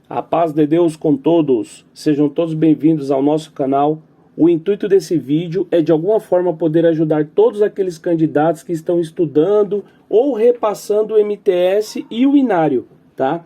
A paz de Deus com todos, sejam todos bem-vindos ao nosso canal. O intuito desse vídeo é de alguma forma poder ajudar todos aqueles candidatos que estão estudando ou repassando o MTS e o Inário, tá?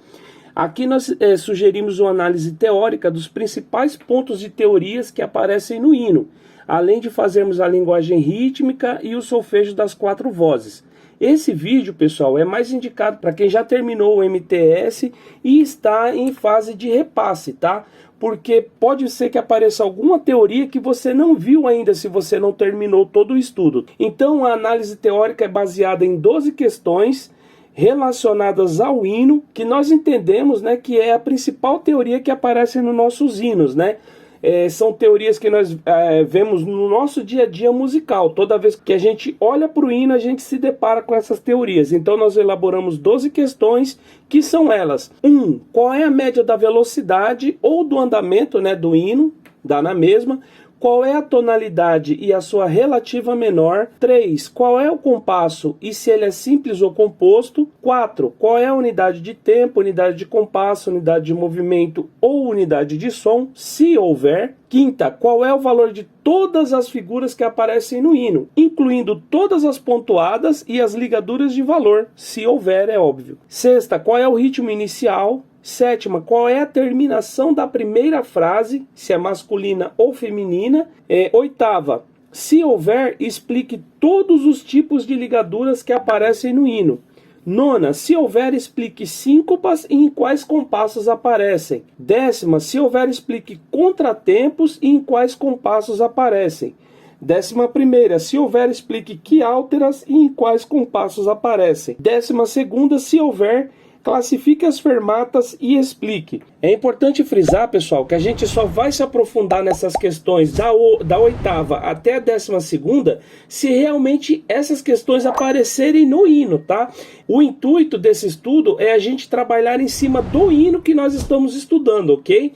Aqui nós sugerimos uma análise teórica dos principais pontos de teorias que aparecem no hino, além de fazermos a linguagem rítmica e o solfejo das 4 vozes. Esse vídeo, pessoal, é mais indicado para quem já terminou o MTS e está em fase de repasse, tá? Porque pode ser que apareça alguma teoria que você não viu ainda se você não terminou todo o estudo. Então, a análise teórica é baseada em 12 questões relacionadas ao hino, que nós entendemos, né, que é a principal teoria que aparece nos nossos hinos, né? São teorias que nós vemos no nosso dia a dia musical. Toda vez que a gente olha para o hino, a gente se depara com essas teorias. Então nós elaboramos 12 questões, que são elas. 1. Qual é a média da velocidade ou do andamento, né, do hino? Dá na mesma. Qual é a tonalidade e a sua relativa menor? 3. Qual é o compasso e se ele é simples ou composto? 4. Qual é a unidade de tempo, unidade de compasso, unidade de movimento ou unidade de som, se houver? 5. Qual é o valor de todas as figuras que aparecem no hino, incluindo todas as pontuadas e as ligaduras de valor, se houver, é óbvio. 6. Qual é o ritmo inicial? 7. Qual é a terminação da primeira frase, se é masculina ou feminina? 8. Se houver, explique todos os tipos de ligaduras que aparecem no hino. 9. Se houver, explique síncopas e em quais compassos aparecem. 10. Se houver, explique contratempos e em quais compassos aparecem. 11. Se houver, explique quiálteras e em quais compassos aparecem. 12. Se houver, classifique as fermatas e explique. É importante frisar, pessoal, que a gente só vai se aprofundar nessas questões da 8ª até a 12ª se realmente essas questões aparecerem no hino, tá? O intuito desse estudo é a gente trabalhar em cima do hino que nós estamos estudando, ok?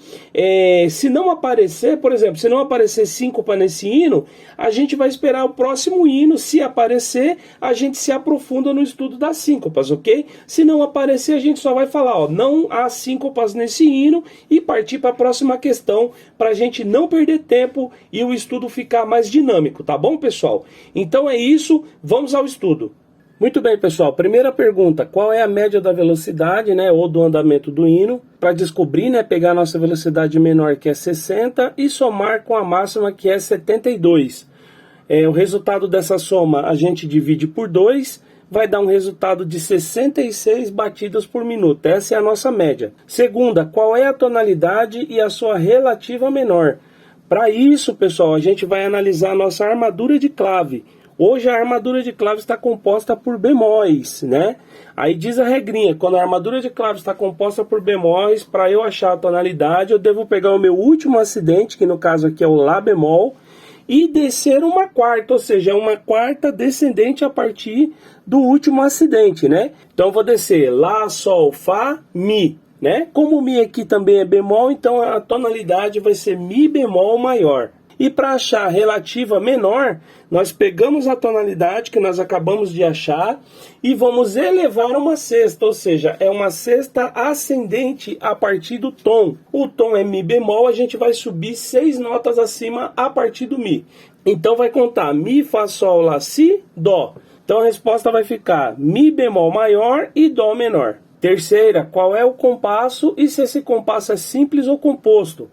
Se não aparecer, por exemplo, se não aparecer síncopa nesse hino, a gente vai esperar o próximo hino. Se aparecer, a gente se aprofunda no estudo das síncopas, ok? Se não aparecer, a gente só vai falar, ó, não há síncopas nesse hino e partir para a próxima questão para a gente não perder tempo e o estudo ficar mais dinâmico, tá bom, pessoal? Então é isso, vamos ao estudo. Muito bem, pessoal. Primeira pergunta, qual é a média da velocidade, né, ou do andamento do hino? Para descobrir, né, pegar a nossa velocidade menor, que é 60, e somar com a máxima, que é 72. O resultado dessa soma a gente divide por 2, vai dar um resultado de 66 batidas por minuto. Essa é a nossa média. Segunda, qual é a tonalidade e a sua relativa menor? Para isso, pessoal, a gente vai analisar a nossa armadura de clave. Hoje a armadura de clave está composta por bemóis, né? Aí diz a regrinha, quando a armadura de clave está composta por bemóis, para eu achar a tonalidade, eu devo pegar o meu último acidente, que no caso aqui é o Lá bemol, e descer uma quarta, ou seja, uma quarta descendente a partir do último acidente, né? Então eu vou descer Lá, Sol, Fá, Mi, né? Como o Mi aqui também é bemol, então a tonalidade vai ser Mi bemol maior. E para achar a relativa menor, nós pegamos a tonalidade que nós acabamos de achar e vamos elevar uma sexta, ou seja, é uma sexta ascendente a partir do tom. O tom é Mi bemol, a gente vai subir 6 notas acima a partir do Mi. Então vai contar Mi, Fá, Sol, Lá, Si, Dó. Então a resposta vai ficar Mi bemol maior e Dó menor. Terceira, qual é o compasso e se esse compasso é simples ou composto?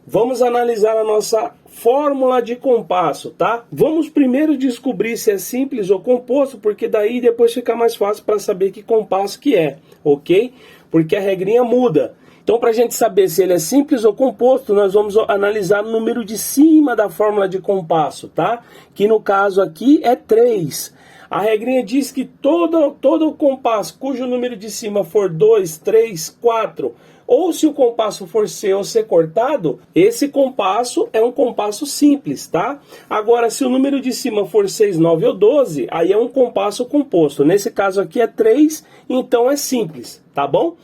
Vamos analisar a nossa fórmula de compasso, tá? Vamos primeiro descobrir se é simples ou composto, porque daí depois fica mais fácil para saber que compasso que é, ok? Porque a regrinha muda. Então, para a gente saber se ele é simples ou composto, nós vamos analisar o número de cima da fórmula de compasso, tá? Que no caso aqui é 3. A regrinha diz que todo compasso cujo número de cima for 2, 3, 4... ou se o compasso for C ou C cortado, esse compasso é um compasso simples, tá? Agora, se o número de cima for 6, 9 ou 12, aí é um compasso composto. Nesse caso aqui é 3, então é simples, tá bom?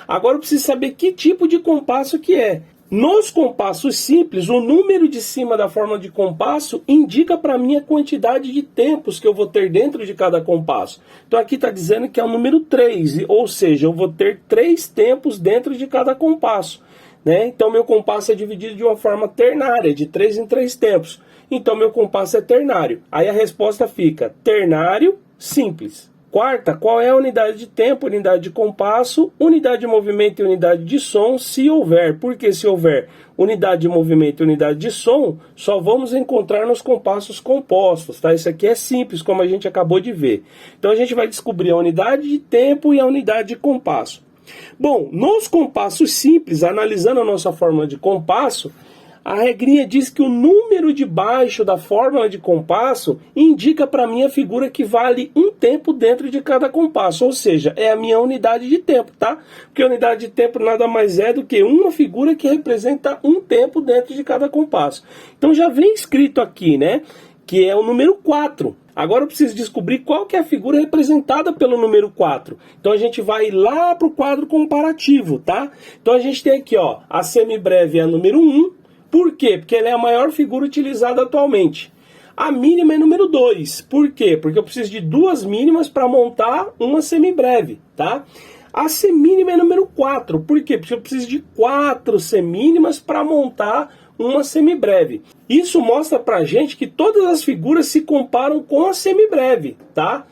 Agora eu preciso saber que tipo de compasso que é. Nos compassos simples, o número de cima da fórmula de compasso indica para mim a quantidade de tempos que eu vou ter dentro de cada compasso. Então aqui está dizendo que é o número 3, ou seja, eu vou ter 3 tempos dentro de cada compasso, né? Então meu compasso é dividido de uma forma ternária, de 3 em 3 tempos. Então meu compasso é ternário. Aí a resposta fica ternário simples. Quarta, qual é a unidade de tempo, unidade de compasso, unidade de movimento e unidade de som, se houver? Porque se houver unidade de movimento e unidade de som, só vamos encontrar nos compassos compostos, tá? Isso aqui é simples, como a gente acabou de ver. Então a gente vai descobrir a unidade de tempo e a unidade de compasso. Bom, nos compassos simples, analisando a nossa fórmula de compasso, a regrinha diz que o número de baixo da fórmula de compasso indica para mim a figura que vale um tempo dentro de cada compasso, ou seja, é a minha unidade de tempo, tá? Porque a unidade de tempo nada mais é do que uma figura que representa um tempo dentro de cada compasso. Então já vem escrito aqui, né, que é o número 4. Agora eu preciso descobrir qual que é a figura representada pelo número 4. Então a gente vai lá para o quadro comparativo, tá? Então a gente tem aqui, ó, a semibreve é a número 1. Por quê? Porque ela é a maior figura utilizada atualmente. A mínima é número 2. Por quê? Porque eu preciso de 2 mínimas para montar uma semibreve, tá? A semínima é número 4. Por quê? Porque eu preciso de 4 semínimas para montar uma semibreve. Isso mostra pra gente que todas as figuras se comparam com a semibreve, tá?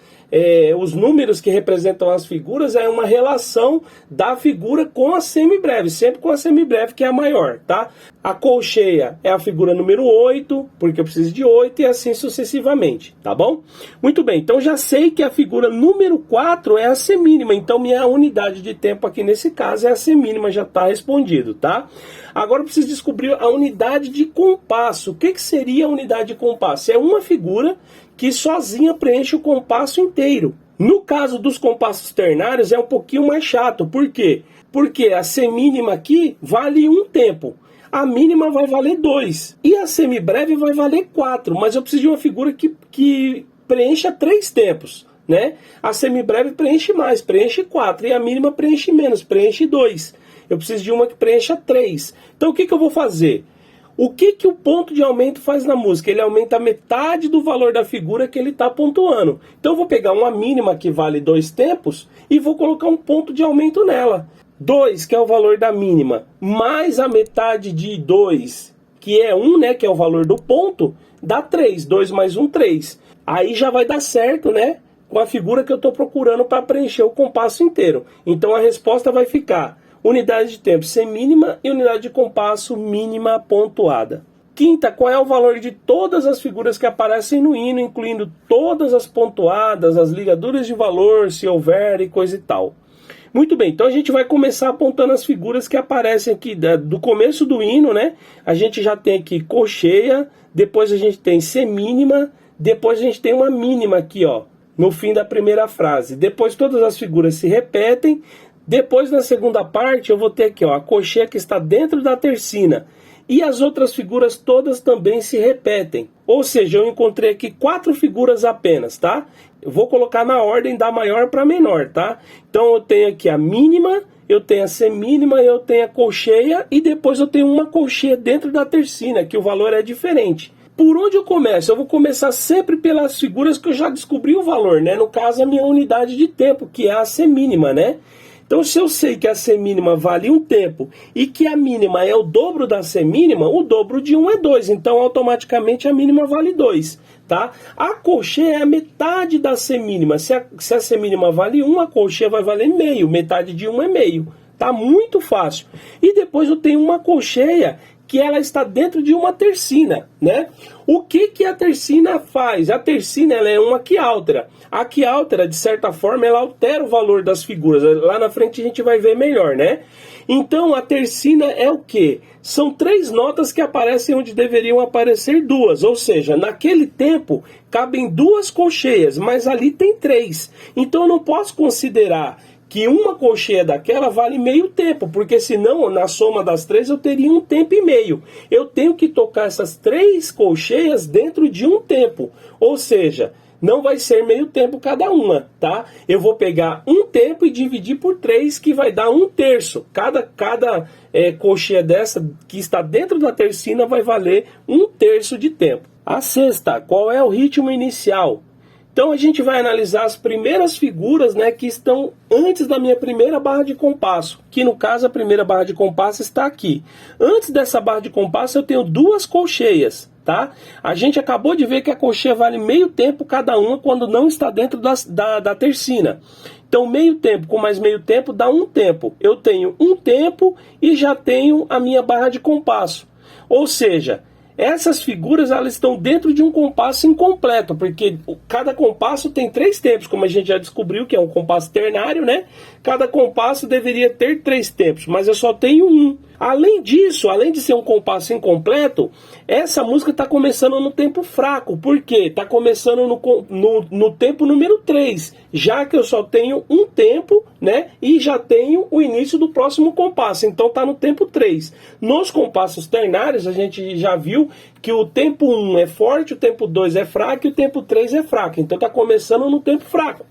Os números que representam as figuras é uma relação da figura com a semibreve, sempre com a semibreve que é a maior, tá? A colcheia é a figura número 8, porque eu preciso de 8 e assim sucessivamente, tá bom? Muito bem, então já sei que a figura número 4 é a semínima, então minha unidade de tempo aqui nesse caso é a semínima, já está respondido, tá? Agora eu preciso descobrir a unidade de compasso. O que seria a unidade de compasso? É uma figura que sozinha preenche o compasso inteiro. No caso dos compassos ternários é um pouquinho mais chato. Por quê? Porque a semínima aqui vale um tempo. A mínima vai valer 2. E a semibreve vai valer 4. Mas eu preciso de uma figura que preencha 3 tempos, né? A semibreve preenche mais, preenche 4. E a mínima preenche menos, preenche 2. Eu preciso de uma que preencha 3. Então o que eu vou fazer? O que o ponto de aumento faz na música? Ele aumenta a metade do valor da figura que ele está pontuando. Então eu vou pegar uma mínima que vale 2 tempos e vou colocar um ponto de aumento nela. 2, que é o valor da mínima, mais a metade de 2, que é 1, né, que é o valor do ponto, dá 3. 2 mais 1, 3. Aí já vai dar certo, né, com a figura que eu estou procurando para preencher o compasso inteiro. Então a resposta vai ficar unidade de tempo semínima e unidade de compasso mínima pontuada. Quinta, qual é o valor de todas as figuras que aparecem no hino, incluindo todas as pontuadas, as ligaduras de valor, se houver e coisa e tal. Muito bem, então a gente vai começar apontando as figuras que aparecem aqui do começo do hino, né? A gente já tem aqui colcheia, depois a gente tem semínima, depois a gente tem uma mínima aqui, ó, no fim da primeira frase. Depois todas as figuras se repetem. Depois, na segunda parte, eu vou ter aqui, ó, a colcheia que está dentro da tercina. E as outras figuras todas também se repetem. Ou seja, eu encontrei aqui 4 figuras apenas, tá? Eu vou colocar na ordem da maior para menor, tá? Então eu tenho aqui a mínima, eu tenho a semínima, eu tenho a colcheia e depois eu tenho uma colcheia dentro da tercina, que o valor é diferente. Por onde eu começo? Eu vou começar sempre pelas figuras que eu já descobri o valor, né? No caso, a minha unidade de tempo, que é a semínima, né? Então, se eu sei que a semínima vale um tempo e que a mínima é o dobro da semínima, o dobro de 1 é 2. Então, automaticamente, a mínima vale 2, tá? A colcheia é a metade da semínima. Se a semínima vale 1, a colcheia vai valer meio. Metade de 1 é meio. Tá muito fácil. E depois eu tenho uma colcheia que ela está dentro de uma tercina, né? O que a tercina faz? A tercina, ela é uma quiáltera. A quiáltera, de certa forma, ela altera o valor das figuras. Lá na frente a gente vai ver melhor, né? Então, a tercina é o quê? São 3 notas que aparecem onde deveriam aparecer 2. Ou seja, naquele tempo, cabem 2 colcheias, mas ali tem 3. Então, eu não posso considerar que uma colcheia daquela vale meio tempo, porque senão, na soma das 3, eu teria 1 tempo e meio. Eu tenho que tocar essas 3 colcheias dentro de um tempo. Ou seja, não vai ser meio tempo cada uma, tá? Eu vou pegar um tempo e dividir por 3, que vai dar 1/3. Cada coxinha dessa que está dentro da tercina vai valer 1/3 de tempo. A sexta, qual é o ritmo inicial? Então a gente vai analisar as primeiras figuras, né, que estão antes da minha primeira barra de compasso, que no caso a primeira barra de compasso está aqui. Antes dessa barra de compasso eu tenho 2 colcheias, tá? A gente acabou de ver que a colcheia vale meio tempo cada uma quando não está dentro da tercina. Então meio tempo com mais meio tempo dá 1 tempo. Eu tenho 1 tempo e já tenho a minha barra de compasso. Ou seja, essas figuras elas estão dentro de um compasso incompleto, porque cada compasso tem 3 tempos, como a gente já descobriu que é um compasso ternário, né? Cada compasso deveria ter 3 tempos, mas eu só tenho 1. Além disso, além de ser um compasso incompleto, essa música está começando no tempo fraco. Por quê? Está começando no tempo número 3, já que eu só tenho 1 tempo, né? E já tenho o início do próximo compasso, então está no tempo 3. Nos compassos ternários, a gente já viu que o tempo 1 é forte, o tempo 2 é fraco e o tempo 3 é fraco. Então está começando no tempo fraco.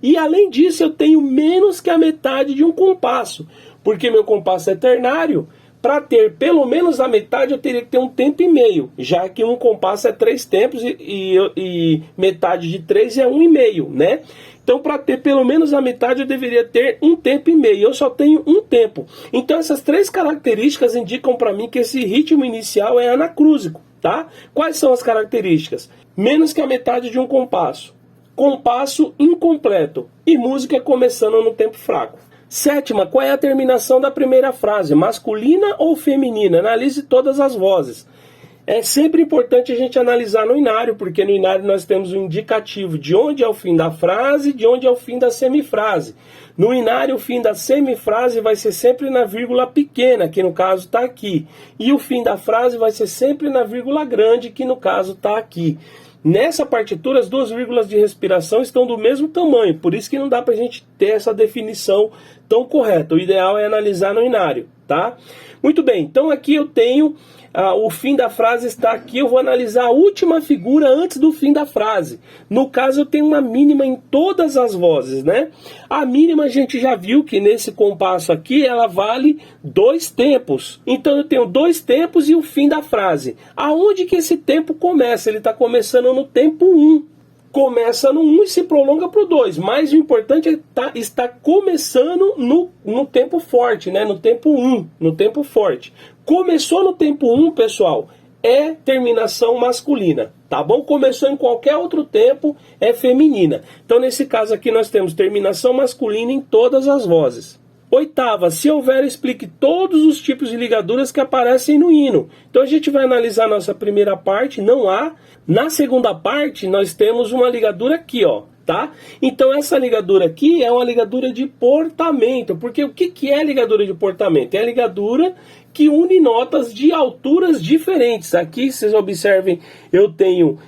E além disso, eu tenho menos que a metade de um compasso, porque meu compasso é ternário. Para ter pelo menos a metade, eu teria que ter 1 tempo e meio, já que um compasso é 3 tempos e metade de 3 é 1,5, né? Então, para ter pelo menos a metade, eu deveria ter 1 tempo e meio. Eu só tenho 1 tempo. Então, essas 3 características indicam para mim que esse ritmo inicial é anacrúsico, tá? Quais são as características? Menos que a metade de um compasso, compasso incompleto e música começando no tempo fraco. Sétima, qual é a terminação da primeira frase? Masculina ou feminina? Analise todas as vozes. É sempre importante a gente analisar no inário, porque no inário nós temos um indicativo de onde é o fim da frase, de onde é o fim da semifrase. No inário, o fim da semifrase vai ser sempre na vírgula pequena, que no caso está aqui. E o fim da frase vai ser sempre na vírgula grande, que no caso está aqui. Nessa partitura, as 2 vírgulas de respiração estão do mesmo tamanho, por isso que não dá para a gente ter essa definição tão correta. O ideal é analisar no inário, tá? Muito bem, então aqui eu tenho o fim da frase está aqui, eu vou analisar a última figura antes do fim da frase. No caso, eu tenho uma mínima em todas as vozes, né? A mínima a gente já viu que nesse compasso aqui, ela vale 2 tempos. Então eu tenho 2 tempos e o fim da frase. Aonde que esse tempo começa? Ele está começando no tempo 1. Começa no 1 e se prolonga para o 2. Mas o importante é está começando no tempo forte, né? No tempo 1, no tempo forte. Começou no tempo 1, pessoal, é terminação masculina, tá bom? Começou em qualquer outro tempo, é feminina. Então, nesse caso aqui, nós temos terminação masculina em todas as vozes. Oitava, se houver, explique todos os tipos de ligaduras que aparecem no hino. Então, a gente vai analisar a nossa primeira parte, não há. Na segunda parte, nós temos uma ligadura aqui, ó. Tá? Então essa ligadura aqui é uma ligadura de portamento, porque o que é ligadura de portamento? É a ligadura que une notas de alturas diferentes. Aqui vocês observem, eu tenho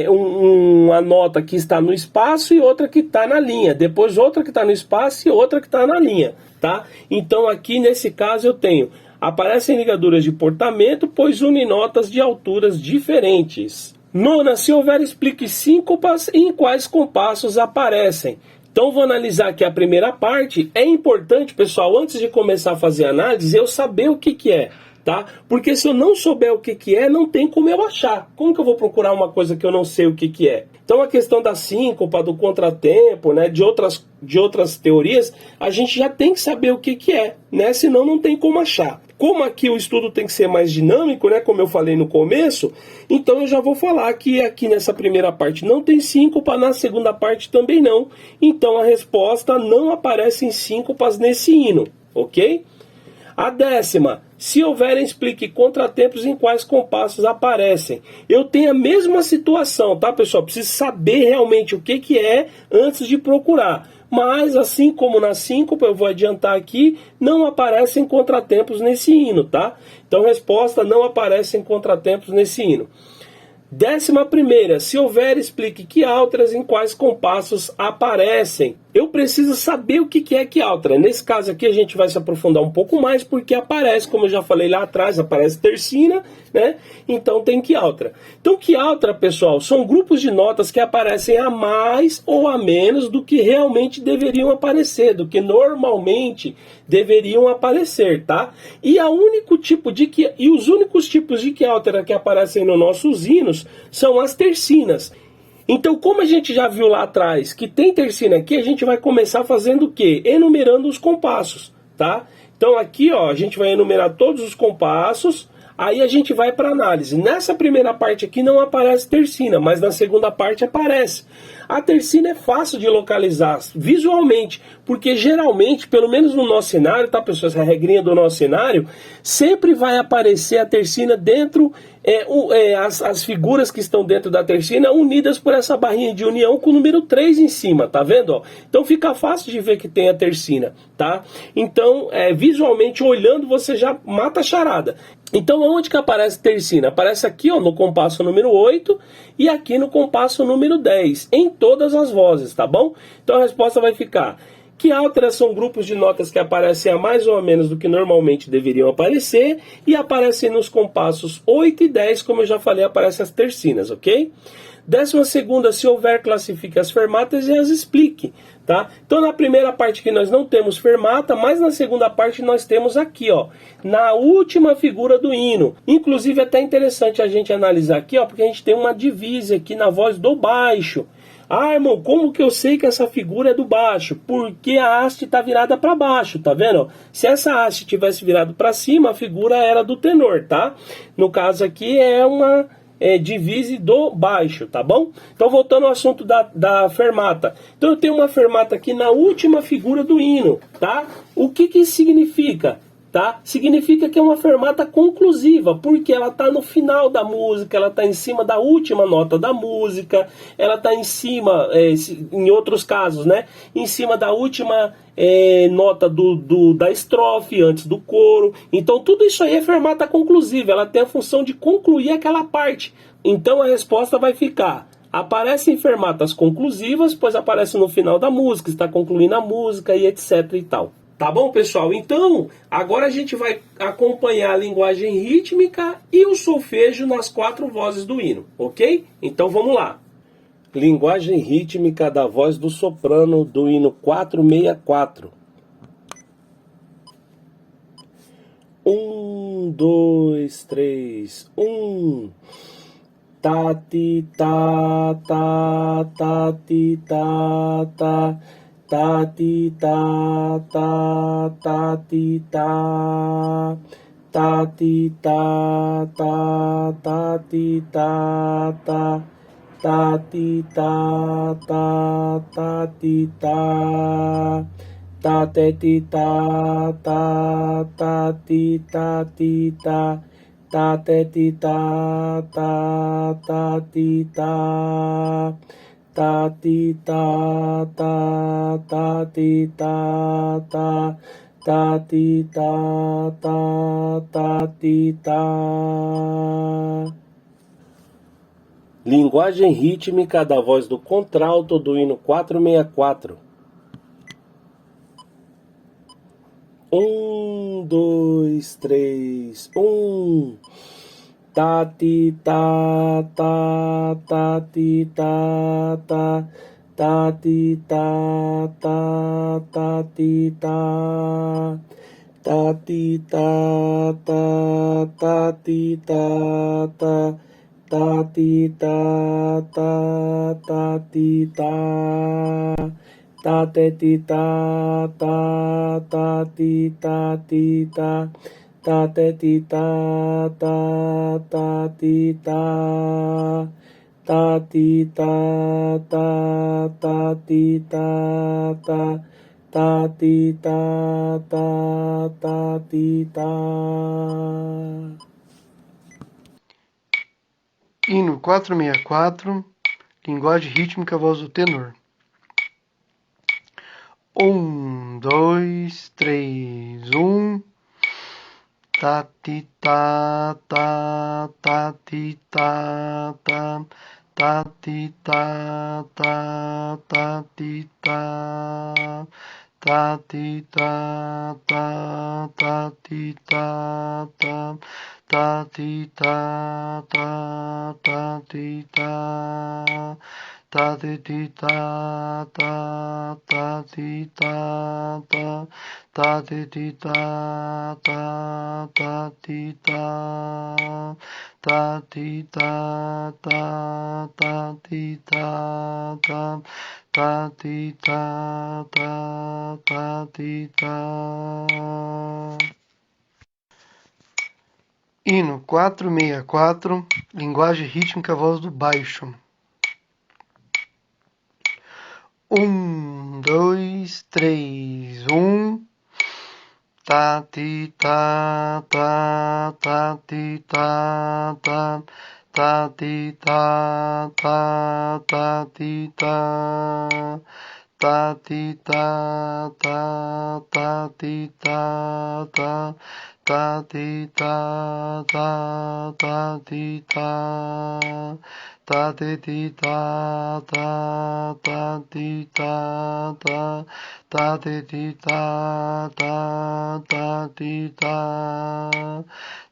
uma nota que está no espaço e outra que está na linha, depois outra que está no espaço e outra que está na linha, tá? Então aqui nesse caso eu tenho, aparecem ligaduras de portamento, pois une notas de alturas diferentes. Nona, se houver, explique síncopas e em quais compassos aparecem. Então vou analisar aqui a primeira parte. É importante, pessoal, antes de começar a fazer análise, eu saber o que é, tá? Porque se eu não souber o que é, não tem como eu achar. Como que eu vou procurar uma coisa que eu não sei o que é? Então a questão da síncopa, do contratempo, né, de outras teorias, a gente já tem que saber o que é, né? Senão não tem como achar. Como aqui o estudo tem que ser mais dinâmico, né, como eu falei no começo, então eu já vou falar que aqui nessa primeira parte não tem síncopa, na segunda parte também não. Então a resposta não aparece em síncopas nesse hino, ok? A décima, se houverem, explique contratempos em quais compassos aparecem. Eu tenho a mesma situação, tá, pessoal? Preciso saber realmente o que é antes de procurar. Mas, assim como na síncopa, eu vou adiantar aqui, não aparecem contratempos nesse hino, tá? Então, resposta, não aparecem contratempos nesse hino. 11ª, se houver, explique que alturas em quais compassos aparecem. eu preciso saber o que é que altera. Nesse caso aqui a gente vai se aprofundar um pouco mais, porque aparece, como eu já falei lá atrás, aparece tercina, né? Então tem que altera. Então que altera, pessoal, são grupos de notas que aparecem a mais ou a menos do que realmente deveriam aparecer, do que normalmente deveriam aparecer, tá? E os únicos tipos de que altera que aparecem nos nossos hinos são as tercinas. Então, como a gente já viu lá atrás que tem tercina aqui, a gente vai começar fazendo o quê? Enumerando os compassos, tá? Então aqui, ó, a gente vai enumerar todos os compassos, aí a gente vai para análise. Nessa primeira parte aqui não aparece tercina, mas na segunda parte aparece. A tercina é fácil de localizar visualmente, porque geralmente, pelo menos no nosso cenário, tá, pessoal? Essa regrinha do nosso cenário, sempre vai aparecer a tercina dentro, as figuras que estão dentro da tercina unidas por essa barrinha de união com o número 3 em cima, tá vendo? Ó? Então fica fácil de ver que tem a tercina, tá? Então, visualmente olhando, você já mata a charada. Então, onde que aparece tercina? Aparece aqui, ó, no compasso número 8 e aqui no compasso número 10, em todas as vozes, tá bom? Então a resposta vai ficar: que altas são grupos de notas que aparecem a mais ou a menos do que normalmente deveriam aparecer e aparecem nos compassos 8 e 10, como eu já falei, aparecem as tercinas, ok? 12ª, se houver, classifique as fermatas e as explique, tá? Então na primeira parte aqui nós não temos fermata, mas na segunda parte nós temos aqui, ó, na última figura do hino. Inclusive é até interessante a gente analisar aqui, ó, porque a gente tem uma divise aqui na voz do baixo. Ah, irmão, como que eu sei que essa figura é do baixo? Porque a haste está virada para baixo, tá vendo? Se essa haste tivesse virado para cima, a figura era do tenor, tá? No caso aqui é uma divise do baixo, tá bom? Então voltando ao assunto da fermata. Então eu tenho uma fermata aqui na última figura do hino, tá? O que isso significa? Tá? Significa que é uma fermata conclusiva, porque ela está no final da música, ela está em cima da última nota da música, ela está em cima, em outros casos, né? Em cima da última nota da estrofe, antes do coro. Então tudo isso aí é fermata conclusiva, ela tem a função de concluir aquela parte. Então a resposta vai ficar: aparecem fermatas conclusivas, pois aparece no final da música, está concluindo a música e etc e tal. Tá bom, pessoal? Então, agora a gente vai acompanhar a linguagem rítmica e o solfejo nas 4 vozes do hino, ok? Então vamos lá. Linguagem rítmica da voz do soprano do hino 464. 1, 2, 3, 1. Ta, ti, ta, ta, ta, ti, ta, ta. Ta, ti, ta, ta, ta, ti, ta. Ta, ti, ta, ta, ta, ti, ta, ta. Ta, ti, ta, ta, ta, ti, ta. Ta, te, ti, ta, ta, ta, ti, ta, ti, ta. Ta, te, ti, ta, ta, ta, ti, ta. Ta, ti, ta, ta, ta, ti, ta, ta. Ta, ti, ta, ta, ta, ti, ta. Linguagem rítmica da voz do contralto do hino 464. 1, 2, 3, 1. Ta, ti, ta, ta, ta, ti, ta, ta. Ta, ti, ta, ta, ta, ti, ta. Ta, ti, ta, ta, ta, ti, ta, ta. Ta, ti, ta, ta, ta, ti, ta. Ta, te, ti, ta, ta, ta, ti, ta, ti, ta. Ta, te, ti, ta, ta, ta, ti, ta. Ta, ti, ta, ta, ta, ti, ta, ta. Ta, ti, ta, ta, ta, ti, ta. Hino 464, linguagem rítmica, voz do tenor. 1, 2, 3, 1. Ta, ti, ta, ta, ta, ti, ta, ta. tá, ti, tá, tá, tá, ti, tá, tá, ti, tá, tá, tá, ti, tá, tá, tá, ti, tá, tá, tá, ti, tá, tá, ti, ti, tá, tá, tá, ti, tá, tá, tá, ti, ti, tá, tá, tá, ti, tá, tá, ti, tá, tá, tá, ti, tá, tá, tá, ti, tá, tá, tá, ti, tá. Hino 464, linguagem rítmica, voz do baixo. 1, 2, 3, 1. Tá, ti, tá, tá, tá, ti, tá, tá, tá, ti, tá, tá, tá, ti, tá, tá, ti, tá, tá, tá, ti, tá, tá, tá, ti, tá, tá, tá, ti, tá, tá, ti, ti, tá, tá, tá, ti, tá, tá, tá, ti, ti, tá, tá, tá, ti, tá,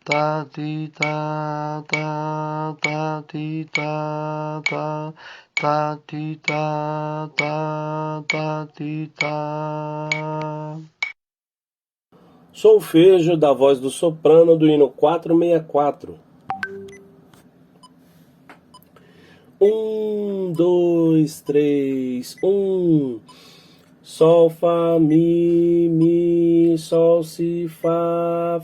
tá, ti, tá, tá, tá, ti, tá, tá, tá, ti, tá, tá, tá, ti, tá. Solfejo da voz do soprano do hino 464. 1, 2, 3, 1. Sol, Fá, Mi, Sol, Si, Fá,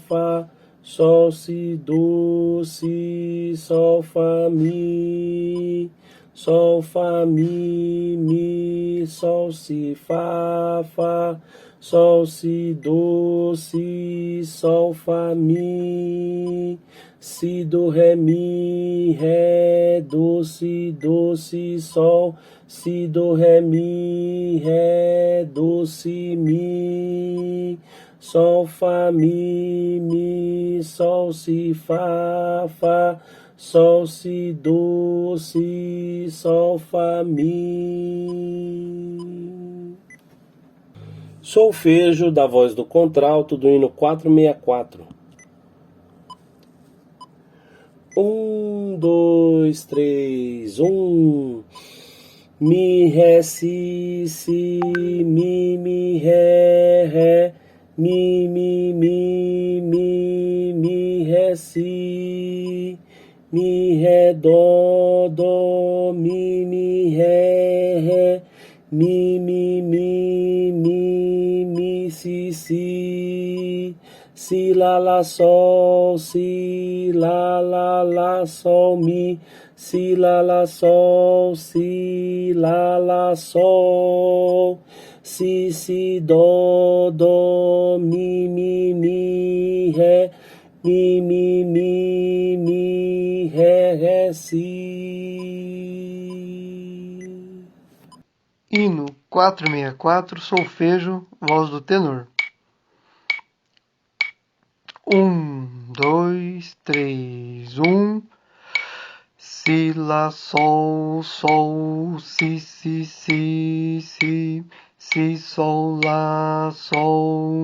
Sol, Si, Do, Si, Sol, Fá, Mi, Sol, Fá, Mi, Sol, Si, Fá, Sol, Si, Do, Si, Sol, Fá, Mi, Si, Do, Ré, Do, Si, Sol, Si, Do, Ré, Do, Si, Mi, Sol, Fá, Mi, Sol, Si, Fá, Sol, Si, Do, Si, Sol, Fá, Mi. Solfejo da voz do contralto do hino 464. 1, 2, 3, 1. Mi, Ré, Si, Mi, Ré, Mi, Ré, Si, Mi, Ré, Dó, Mi, Ré, Mi, Si, Lá, Sol, Si, Lá, Sol, Mi, Si, Lá, Sol, Si, Lá, Sol, Si, Dó, Mi, Ré, Mi, Ré, Si. Hino 464, solfejo, voz do tenor. 1, 2, 3, 1. Si, Lá, Sol, Si, Si, Sol, Lá,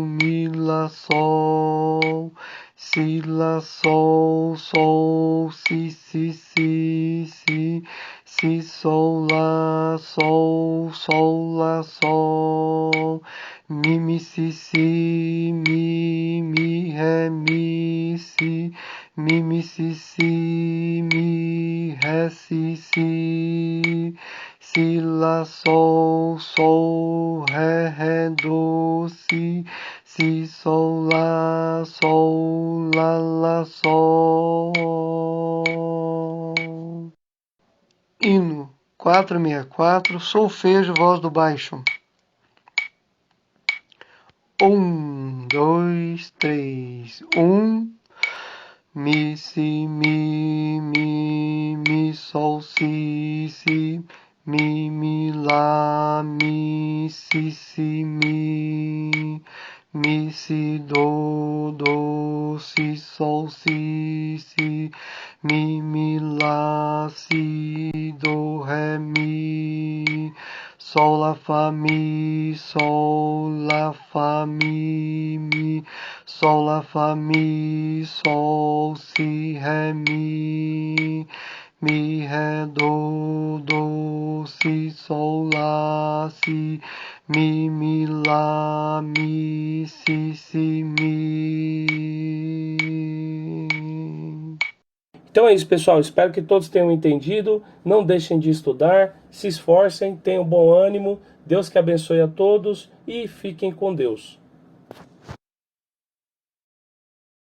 Mi, Lá, Sol, Si, Lá, Sol, Si, Si, Sol, Lá, Lá, Sol, Mi, Si, Ré, Si, Mi, Ré, Si, Lá, Sol, Ré, Do, Si, Sol, Lá, Sol. Hino 464, solfejo, voz do baixo. 1, 2, 3, 1. Mi, Si, Mi, Sol, Si, Mi, Lá, Si, Mi, Si, Do, Si, Sol, Si, Mi, Lá, Si, Do, Sol, Lá, Fá, Mi, Sol, Lá, Fá, Mi, Sol, Lá, Fá, Mi, Sol, Si, Ré, Mi, Ré, Do, Si, Sol, Lá, Si, Mi, Lá, Mi, Si, Mi. Então é isso, pessoal. Espero que todos tenham entendido. Não deixem de estudar, se esforcem, tenham bom ânimo. Deus que abençoe a todos e fiquem com Deus.